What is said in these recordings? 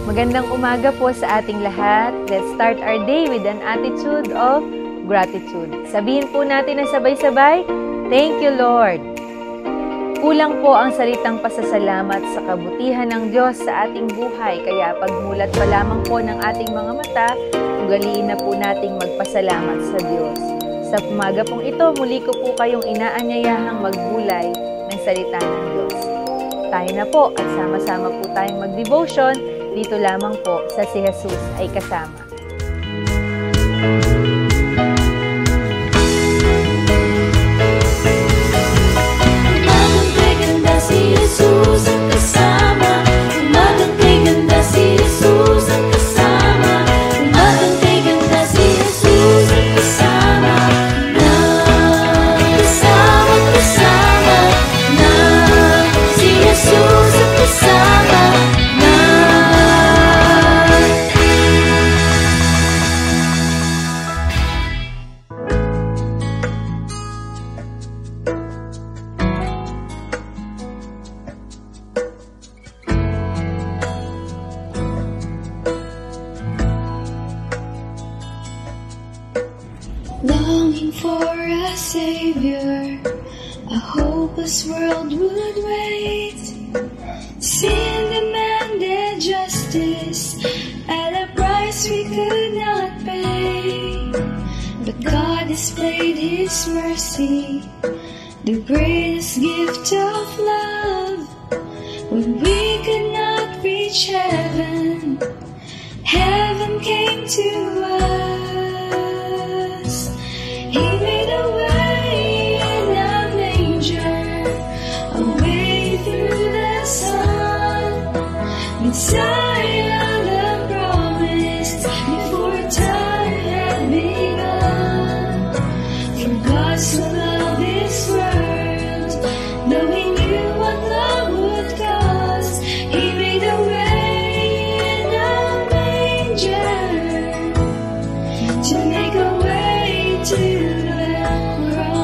Magandang umaga po sa ating lahat. Let's start our day with an attitude of gratitude. Sabihin po natin na sabay-sabay, "Thank you, Lord." Kulang po ang salitang pasasalamat sa kabutihan ng Diyos sa ating buhay. Kaya pagmulat pa lamang po ng ating mga mata, ugaliin na po nating magpasalamat sa Diyos. Sa umaga pong ito, muli ko po kayong inaanyayahang magbulay ng salita ng Diyos. Tayo na po at sama-sama po tayong mag-devotion. Dito lamang po sa Si Jesus ay Kasama. Umagang kay ganda si Jesus ang kasama. Umagang kay ganda si Jesus ang kasama. Umagang kay ganda si Jesus ang kasama. Kasama na si Jesus ang kasama. Longing for a Savior, a hopeless world would wait. Sin demanded justice at a price we could not pay. But God displayed His mercy, the greatest gift of love. When we could not reach heaven, heaven came to us. He made a way in a manger, a way through the sun. Messiah, the promised before time had begun. For God so loved this world, though He knew what love would cost, He made a way in a manger to make a way to the cross.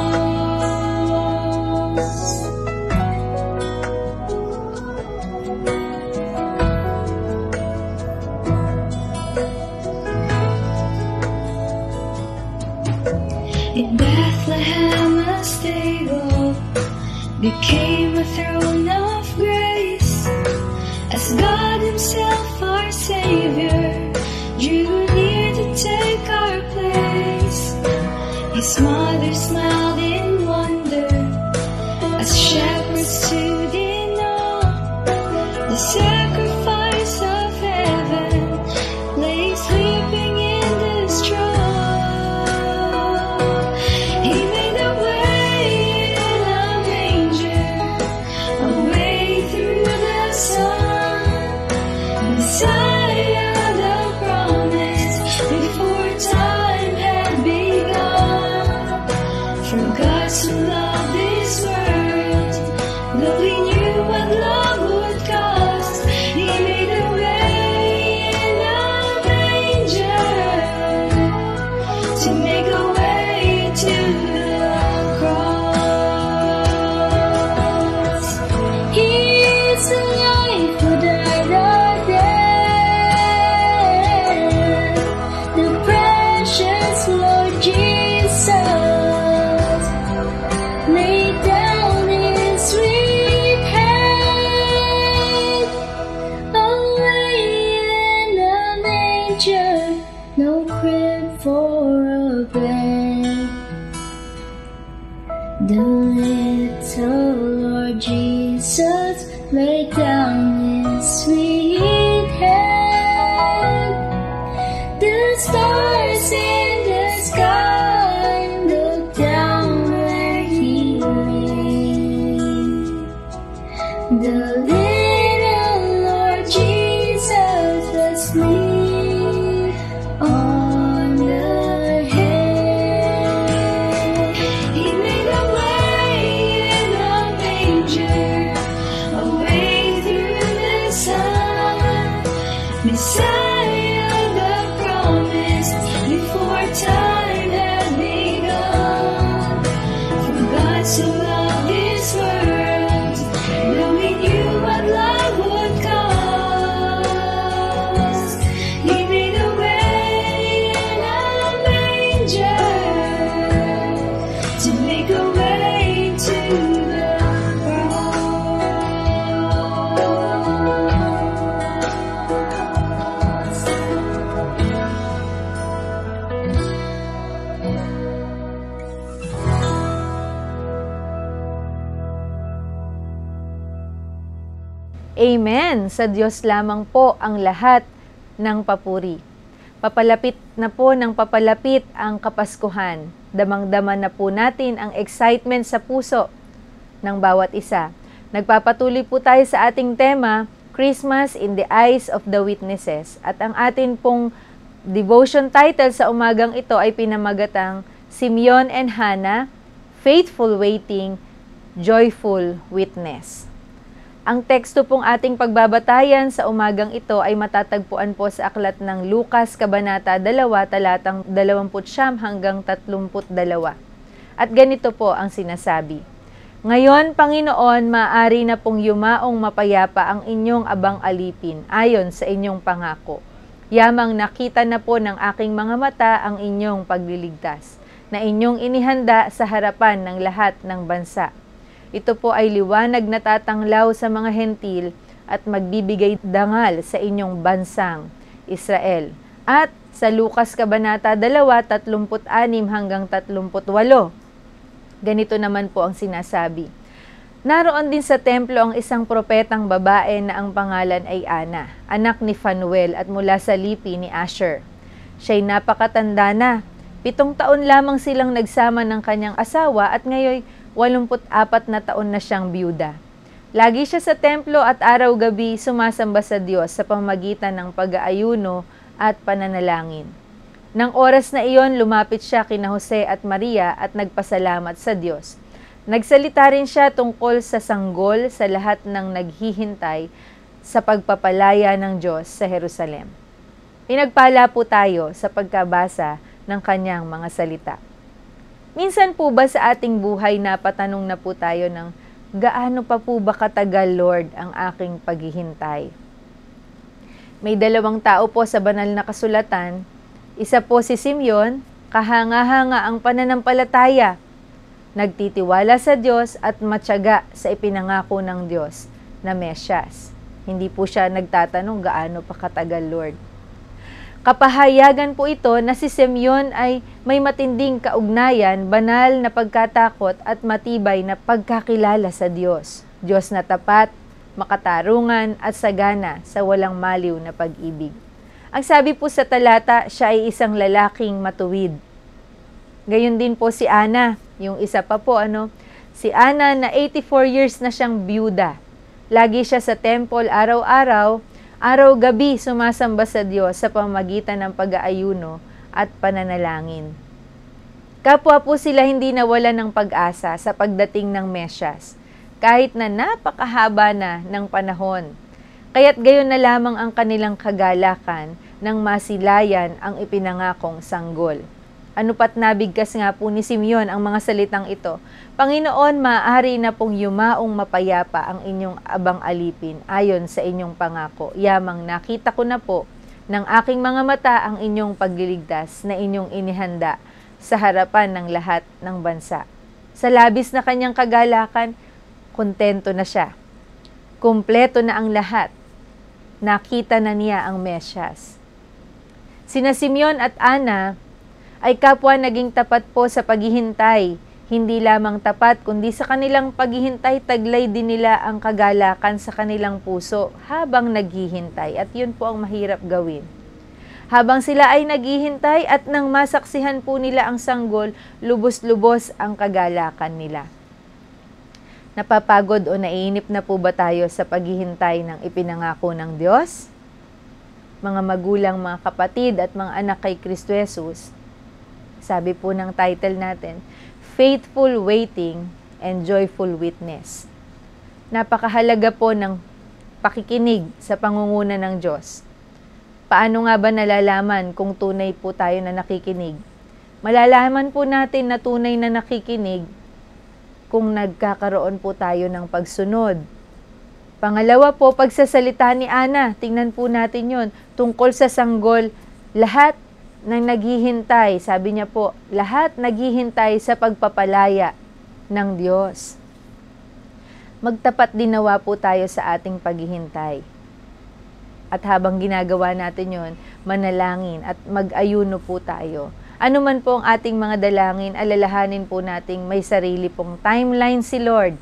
In Bethlehem a stable became a throne of grace, as God Himself our Savior drew near to take our place. His mother smiled in wonder as shepherds stood in awe. The sacrifice of heaven lay sleeping in the straw. He made a way in a manger, a way through the sun. Messiah, the promised before time had begun. For God so loved this world, though He knew what love would cost, He made a way in a manger to make a way to the cross. He's the life who died our death, the precious Lord Jesus laid down His sweet head away in a manger, no crib for a bed. The little Lord Jesus laid down His sweet head. The stars in the sky look down where He lay. The little Lord Jesus was asleep on the hay. He made a way in a manger, a way through the sun. Amen! Sa Diyos lamang po ang lahat ng papuri. Papalapit na po ng papalapit ang Kapaskuhan. Damang-dama na po natin ang excitement sa puso ng bawat isa. Nagpapatuloy po tayo sa ating tema, Christmas in the Eyes of the Witnesses. At ang atin pong devotion title sa umagang ito ay pinamagatang Simeon and Hannah, Faithful Waiting, Joyful Witness. Ang teksto pong ating pagbabatayan sa umagang ito ay matatagpuan po sa aklat ng Lucas, Kabanata 2, talatang 29 hanggang 32. At ganito po ang sinasabi. Ngayon, Panginoon, maaari na pong yumaong mapayapa ang inyong abang alipin ayon sa inyong pangako. Yamang nakita na po ng aking mga mata ang inyong pagliligtas, na inyong inihanda sa harapan ng lahat ng bansa. Ito po ay liwanag na tatanglaw sa mga hentil at magbibigay dangal sa inyong bansang Israel. At sa Lucas Kabanata 2, 36 hanggang 38, ganito naman po ang sinasabi. Naroon din sa templo ang isang propetang babae na ang pangalan ay Ana, anak ni Phanuel at mula sa lipi ni Asher. Siya'y napakatanda na. 7 taon lamang silang nagsama ng kanyang asawa at ngayon 84 na taon na siyang biyuda. Lagi siya sa templo at araw-gabi sumasamba sa Diyos sa pamamagitan ng pag-aayuno at pananalangin. Nang oras na iyon, lumapit siya kina Jose at Maria at nagpasalamat sa Diyos. Nagsalita rin siya tungkol sa sanggol sa lahat ng naghihintay sa pagpapalaya ng Diyos sa Jerusalem. Pinagpala po tayo sa pagkabasa ng kanyang mga salita. Minsan po ba sa ating buhay napatanong na po tayo ng gaano pa po ba katagal, Lord, ang aking paghihintay? May 2 tao po sa banal na kasulatan. Isa po si Simeon, kahanga-hanga ang pananampalataya, nagtitiwala sa Diyos at matyaga sa ipinangako ng Diyos na Mesyas. Hindi po siya nagtatanong gaano pa katagal, Lord. Kapahayagan po ito na si Simeon ay may matinding kaugnayan, banal na pagkatakot at matibay na pagkakilala sa Diyos. Diyos na tapat, makatarungan at sagana sa walang maliw na pag-ibig. Ang sabi po sa talata, siya ay isang lalaking matuwid. Gayon din po si Ana, yung isa pa po si Ana na 84 years na siyang biyuda. Lagi siya sa temple araw-araw, araw-gabi sumasamba sa Diyos sa pamamagitan ng pag-aayuno at pananalangin. Kapwa po sila hindi nawala ng pag-asa sa pagdating ng Mesyas, kahit na napakahaba na ng panahon. Kaya't gayon na lamang ang kanilang kagalakan nang masilayan ang ipinangakong sanggol. Ano pat nabigkas nga po ni Simeon ang mga salitang ito, Panginoon, maaari na pong yumaong mapayapa ang inyong abang alipin ayon sa inyong pangako. Yamang nakita ko na po ng aking mga mata ang inyong pagliligtas na inyong inihanda sa harapan ng lahat ng bansa. Sa labis na kanyang kagalakan, kontento na siya. Kumpleto na ang lahat. Nakita na niya ang Mesyas. Sina Simeon at Ana ay kapwa naging tapat po sa paghihintay. Hindi lamang tapat, kundi sa kanilang paghihintay, taglay din nila ang kagalakan sa kanilang puso habang naghihintay. At yun po ang mahirap gawin. Habang sila ay naghihintay at nang masaksihan po nila ang sanggol, lubos-lubos ang kagalakan nila. Napapagod o naiinip na po ba tayo sa paghihintay ng ipinangako ng Diyos? Mga magulang, mga kapatid at mga anak kay Kristo Jesus, sabi po ng title natin, Faithful Waiting and Joyful Witness. Napakahalaga po ng pakikinig sa pangunguna ng Diyos. Paano nga ba nalalaman kung tunay po tayo na nakikinig? Malalaman po natin na tunay na nakikinig kung nagkakaroon po tayo ng pagsunod. Pangalawa po, pagsasalita ni Ana. Tingnan po natin yon tungkol sa sanggol. Lahat ng naghihintay, sabi niya po, lahat naghihintay sa pagpapalaya ng Diyos. Magtapat din nawa po tayo sa ating paghihintay. At habang ginagawa natin yon, manalangin at mag-ayuno po tayo. Ano man po ang ating mga dalangin, alalahanin po nating may sarili pong timeline si Lord.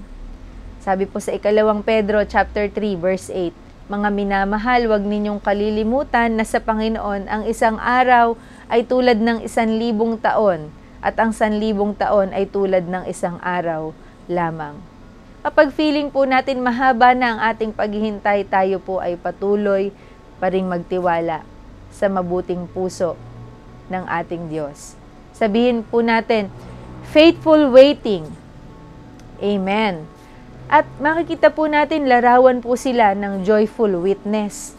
Sabi po sa 2 Pedro chapter 3 verse 8, mga minamahal, huwag ninyong kalilimutan na sa Panginoon ang isang araw ay tulad ng 1,000 taon at ang 1,000 taon ay tulad ng isang araw lamang. Kapag feeling po natin mahaba na ang ating paghihintay, tayo po ay patuloy pa ring magtiwala sa mabuting puso ng ating Diyos. Sabihin po natin, faithful waiting. Amen. At makikita po natin, larawan po sila ng joyful witness.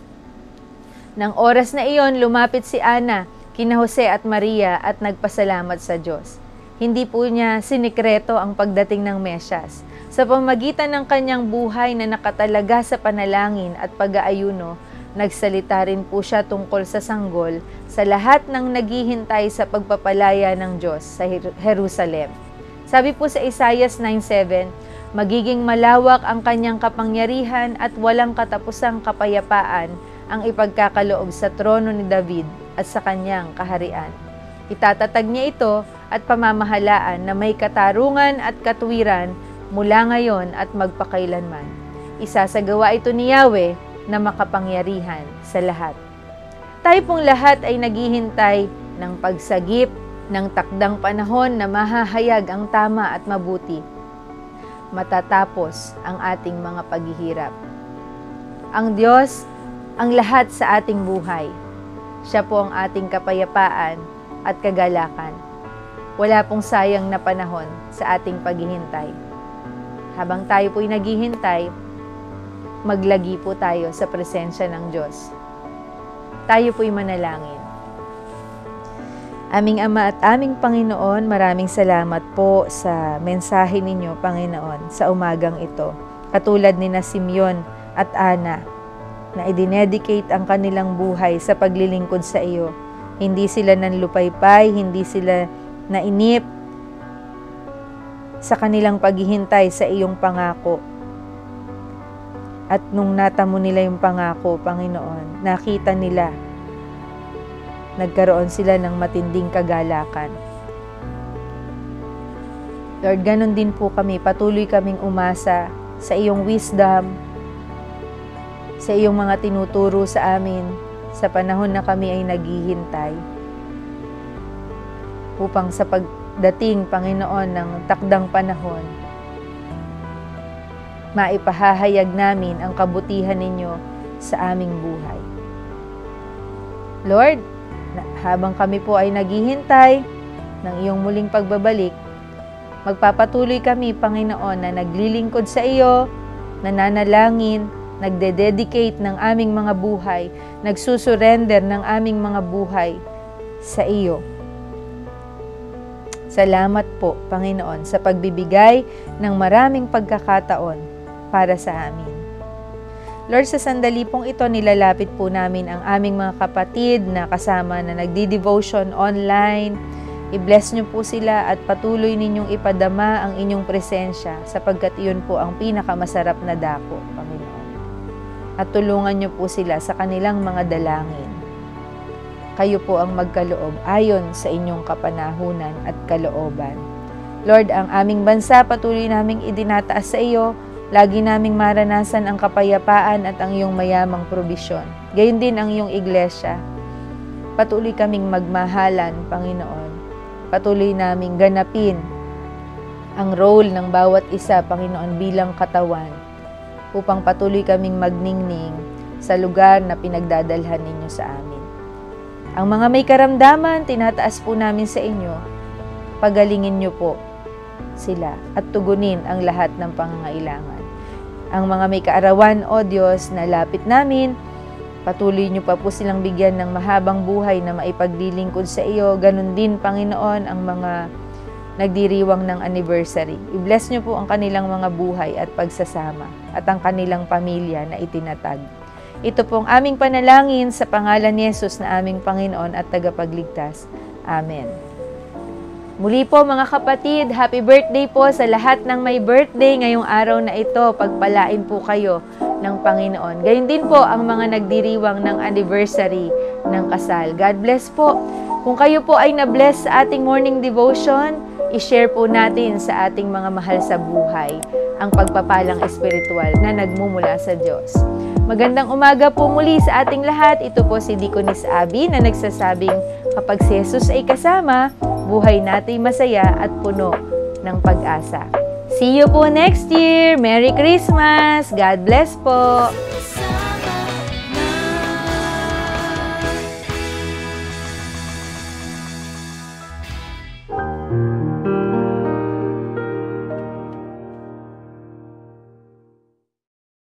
Nang oras na iyon, lumapit si Ana kina Jose at Maria at nagpasalamat sa Diyos. Hindi po niya sinikreto ang pagdating ng Mesyas. Sa pamagitan ng kanyang buhay na nakatalaga sa panalangin at pag-aayuno, nagsalita rin po siya tungkol sa sanggol sa lahat ng naghihintay sa pagpapalaya ng Diyos sa Jerusalem. Sabi po sa Isaiah 9:7, magiging malawak ang kanyang kapangyarihan at walang katapusang kapayapaan ang ipagkakaloob sa trono ni David at sa kanyang kaharian. Itatatag niya ito at pamamahalaan na may katarungan at katuwiran mula ngayon at magpakailanman. Isasagawa ito ni Yahweh na makapangyarihan sa lahat. Tayo pong lahat ay naghihintay ng pagsagip ng takdang panahon na mahahayag ang tama at mabuti. Matatapos ang ating mga paghihirap. Ang Diyos ang lahat sa ating buhay. Siya po ang ating kapayapaan at kagalakan. Wala pong sayang na panahon sa ating paghihintay. Habang tayo po'y naghihintay, maglagi po tayo sa presensya ng Diyos. Tayo po'y manalangin. Aming Ama at aming Panginoon, maraming salamat po sa mensahe ninyo, Panginoon, sa umagang ito. Katulad ni na Simeon at Ana, na idinedicate ang kanilang buhay sa paglilingkod sa iyo. Hindi sila nanlupaypay, hindi sila nainip sa kanilang paghihintay sa iyong pangako. At nung natamo nila yung pangako, Panginoon, nakita nila, nagkaroon sila ng matinding kagalakan. Lord, ganun din po kami. Patuloy kaming umasa sa iyong wisdom, sa iyong mga tinuturo sa amin sa panahon na kami ay naghihintay. Upang sa pagdating, Panginoon, ng takdang panahon, maipahahayag namin ang kabutihan ninyo sa aming buhay. Lord, habang kami po ay naghihintay ng iyong muling pagbabalik, magpapatuloy kami, Panginoon, na naglilingkod sa iyo, nananalangin, nagde-dedicate ng aming mga buhay, nagsusurrender ng aming mga buhay sa iyo. Salamat po, Panginoon, sa pagbibigay ng maraming pagkakataon para sa amin. Lord, sa sandali pong ito, nilalapit po namin ang aming mga kapatid na kasama na nagdi-devotion online. I-bless niyo po sila at patuloy ninyong ipadama ang inyong presensya sapagkat iyon po ang pinakamasarap na dako, Panginoon. At tulungan niyo po sila sa kanilang mga dalangin. Kayo po ang magkaloob ayon sa inyong kapanahunan at kalooban. Lord, ang aming bansa patuloy naming idinataas sa iyo. Lagi naming maranasan ang kapayapaan at ang iyong mayamang probisyon. Gayon din ang iyong iglesia. Patuloy kaming magmahalan, Panginoon. Patuloy naming ganapin ang role ng bawat isa, Panginoon, bilang katawan upang patuloy kaming magningning sa lugar na pinagdadalhan ninyo sa amin. Ang mga may karamdaman, tinataas po namin sa inyo. Pagalingin niyo po sila at tugunin ang lahat ng pangangailangan. Ang mga may kaarawan, O Diyos, na lapit namin, patuloy niyo pa po silang bigyan ng mahabang buhay na maipaglilingkod sa iyo. Ganun din, Panginoon, ang mga nagdiriwang ng anniversary. I-bless niyo po ang kanilang mga buhay at pagsasama at ang kanilang pamilya na itinatag. Ito po ang aming panalangin sa pangalan ni Jesus na aming Panginoon at tagapagligtas. Amen. Muli po mga kapatid, happy birthday po sa lahat ng may birthday ngayong araw na ito. Pagpalain po kayo ng Panginoon. Gayon din po ang mga nagdiriwang ng anniversary ng kasal. God bless po. Kung kayo po ay na-bless sa ating morning devotion, i-share po natin sa ating mga mahal sa buhay ang pagpapalang espiritual na nagmumula sa Diyos. Magandang umaga po muli sa ating lahat. Ito po si Deaconess Abby na nagsasabing kapag si Jesus ay kasama, buhay natin masaya at puno ng pag-asa. See you po next year! Merry Christmas! God bless po!